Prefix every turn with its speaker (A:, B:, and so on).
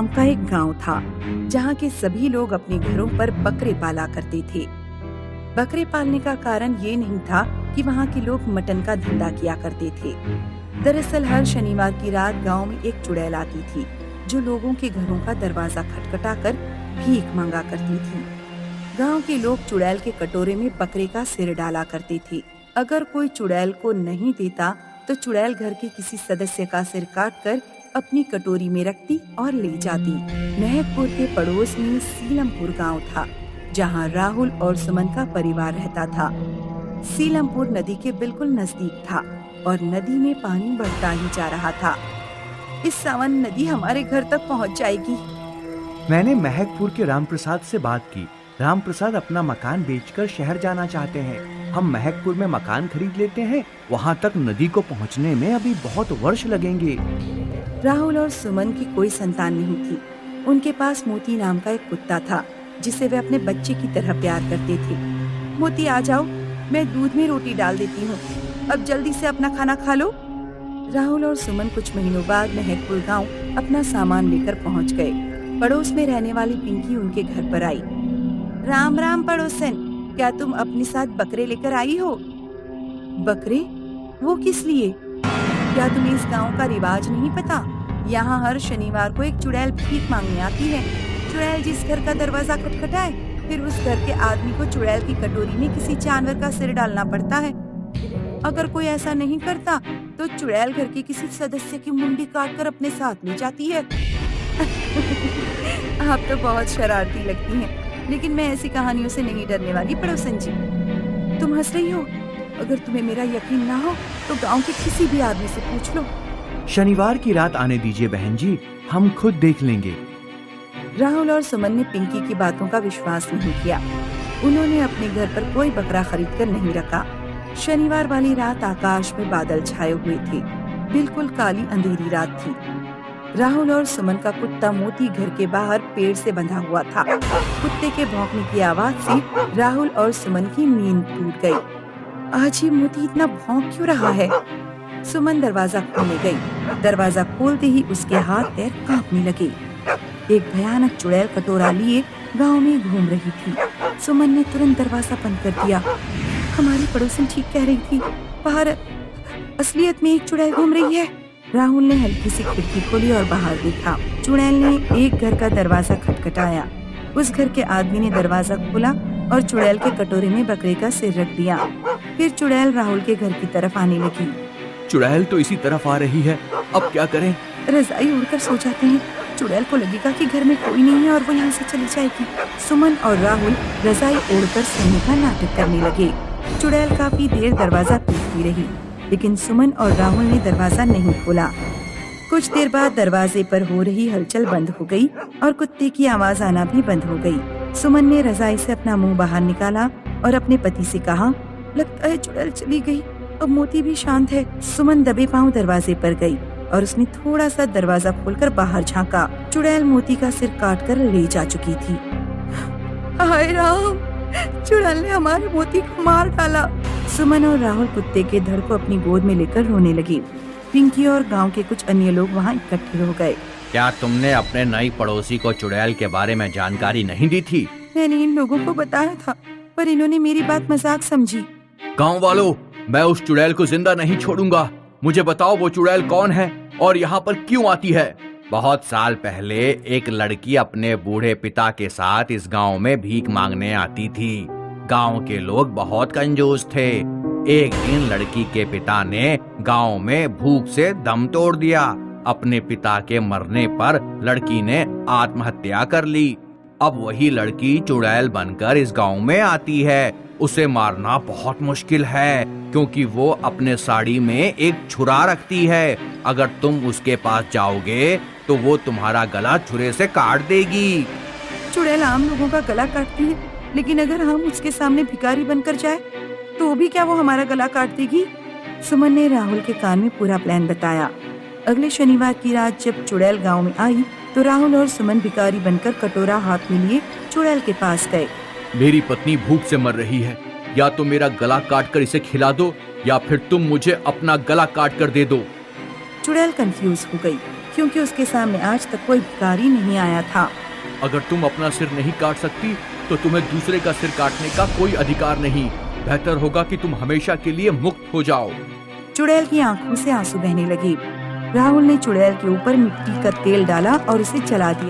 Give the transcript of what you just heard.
A: नाम का एक गांव था, जहां के सभी लोग अपने घरों पर बकरे पाला करते थे। बकरे पालने का कारण ये नहीं था कि वहां के लोग मटन का धंधा किया करते थे। दरअसल हर शनिवार की रात गांव में एक चुड़ैल आती थी, जो लोगों के घरों का दरवाजा खटखटाकर भीख मांगा करती थी। गांव के लोग चुड़ैल के कटोरे में बकरे का सिर डाला करते थे। अगर कोई चुड़ैल को नहीं देता तो चुड़ैल घर के किसी सदस्य का सिर काटकर अपनी कटोरी में रखती और ले जाती। महकपुर के पड़ोस में सीलमपुर गांव था, जहां राहुल और सुमन का परिवार रहता था। सीलमपुर नदी के बिल्कुल नजदीक था और नदी में पानी बढ़ता ही जा रहा था। इस सावन नदी हमारे घर तक पहुंच जाएगी।
B: मैंने महकपुर के रामप्रसाद से बात की। रामप्रसाद अपना मकान बेचकर शहर जाना चाहते हैं। हम महकपुर में मकान खरीद लेते हैं। वहाँ तक नदी को पहुँचने में अभी बहुत वर्ष लगेंगे।
A: राहुल और सुमन की कोई संतान नहीं थी। उनके पास मोती नाम का एक कुत्ता था, जिसे वे अपने बच्चे की तरह प्यार करते थे। मोती आ जाओ, मैं दूध में रोटी डाल देती हूँ। अब जल्दी से अपना खाना खा लो। राहुल और सुमन कुछ महीनों बाद महकपुर गांव अपना सामान लेकर पहुंच गए। पड़ोस में रहने वाली पिंकी उनके घर पर आई। राम राम पड़ोसन, क्या तुम अपने साथ बकरे लेकर आई हो? बकरे? वो किस लिए? क्या तुम्हें इस गांव का रिवाज नहीं पता? यहाँ हर शनिवार को एक चुड़ैल भीख मांगने आती है। चुड़ैल जिस घर का दरवाजा खटखटाए, फिर उस घर के आदमी को चुड़ैल की कटोरी में किसी जानवर का सिर डालना पड़ता है। अगर कोई ऐसा नहीं करता तो चुड़ैल घर के किसी सदस्य की मुंडी काटकर अपने साथ ले जाती है। आप तो बहुत शरारती लगती हैं, लेकिन मैं ऐसी कहानियों से नहीं डरने वाली पड़ोसन जी। तुम हंस रही हो? अगर तुम्हें मेरा यकीन ना हो तो गांव के किसी भी आदमी से पूछ लो।
B: शनिवार की रात आने दीजिए बहन जी, हम खुद देख लेंगे।
A: राहुल और सुमन ने पिंकी की बातों का विश्वास नहीं किया। उन्होंने अपने घर पर कोई बकरा खरीद कर नहीं रखा। शनिवार वाली रात आकाश में बादल छाए हुए थे। बिल्कुल काली अंधेरी रात थी। राहुल और सुमन का कुत्ता मोती घर के बाहर पेड़ से बंधा हुआ था। कुत्ते के भौंकने की आवाज से राहुल और सुमन की नींद टूट गई। आज ये मोती इतना भौंक क्यों रहा है? सुमन दरवाजा खोलने गई। दरवाजा खोलते ही उसके हाथ पैर कांपने लगे। एक भयानक चुड़ैल कटोरा लिए गांव में घूम रही थी। सुमन ने तुरंत दरवाजा बंद कर दिया। हमारी पड़ोसन ठीक कह रही थी, बाहर असलियत में एक चुड़ैल घूम रही है। राहुल ने हल्की सी खिड़की खोली और बाहर देखा। चुड़ैल ने एक घर का दरवाजा खटखटाया। उस घर के आदमी ने दरवाजा खोला और चुड़ैल के कटोरे में बकरे का सिर रख दिया। फिर चुड़ैल राहुल के घर की तरफ आने लगी।
B: चुड़ैल तो इसी तरफ आ रही है, अब क्या करें?
A: रजाई उड़कर सो जाते हैं। चुड़ैल को लगेगा कि घर में कोई नहीं है और वो यहाँ से चली जाएगी। सुमन और राहुल रजाई ओढ़कर सोने का नाटक करने लगे। चुड़ैल काफी देर दरवाजा पीटती रही, लेकिन सुमन और राहुल ने दरवाजा नहीं खोला। कुछ देर बाद दरवाजे पर हो रही हलचल बंद हो गई और कुत्ते की आवाज आना भी बंद हो गई। सुमन ने रजाई से अपना मुंह बाहर निकाला और अपने पति से कहा, लगता है चुड़ैल चली गई, अब मोती भी शांत है। सुमन दबे पांव दरवाजे पर गई और उसने थोड़ा सा दरवाजा खोलकर बाहर झांका। चुड़ैल मोती का सिर काटकर ले जा चुकी थी। हाय राम, चुड़ैल ने हमारे मोती को मार डाला। सुमन और राहुल कुत्ते के धड़ को अपनी गोद में लेकर रोने लगे। पिंकी और गांव के कुछ अन्य लोग वहां इकट्ठे हो गए।
C: क्या तुमने अपने नई पड़ोसी को चुड़ैल के बारे में जानकारी नहीं दी थी?
A: मैंने इन लोगों को बताया था, पर इन्होंने मेरी बात मजाक समझी।
C: गाँव वालों, मैं उस चुड़ैल को जिंदा नहीं छोड़ूंगा। मुझे बताओ वो चुड़ैल कौन है और यहाँ पर क्यों आती है? बहुत साल पहले एक लड़की अपने बूढ़े पिता के साथ इस गांव में भीख मांगने आती थी। गांव के लोग बहुत कंजूस थे। एक दिन लड़की के पिता ने गांव में भूख से दम तोड़ दिया। अपने पिता के मरने पर लड़की ने आत्महत्या कर ली। अब वही लड़की चुड़ैल बनकर इस गांव में आती है। उसे मारना बहुत मुश्किल है, क्योंकि वो अपने साड़ी में एक छुरा रखती है। अगर तुम उसके पास जाओगे तो वो तुम्हारा गला छुरे से काट देगी।
A: चुड़ैल आम लोगों का गला काटती है, लेकिन अगर हम उसके सामने भिखारी बनकर जाए तो भी क्या वो हमारा गला काट देगी? सुमन ने राहुल के कान में पूरा प्लान बताया। अगले शनिवार की रात जब चुड़ैल गांव में आई तो राहुल और सुमन भिखारी बनकर कटोरा हाथ में लिए चुड़ैल के पास गए।
C: मेरी पत्नी भूख से मर रही है, या तो मेरा गला काट कर इसे खिला दो या फिर तुम मुझे अपना गला काट कर दे दो।
A: चुड़ैल कंफ्यूज हो गई। क्योंकि उसके सामने आज तक कोई भिखारी नहीं आया था।
C: अगर तुम अपना सिर नहीं काट सकती तो तुम्हें दूसरे का सिर काटने का कोई अधिकार नहीं। बेहतर होगा कि तुम हमेशा के लिए मुक्त हो जाओ।
A: चुड़ैल की आंखों से आंसू बहने लगे। राहुल ने चुड़ैल के ऊपर मिट्टी का तेल डाला और उसे जला दिया।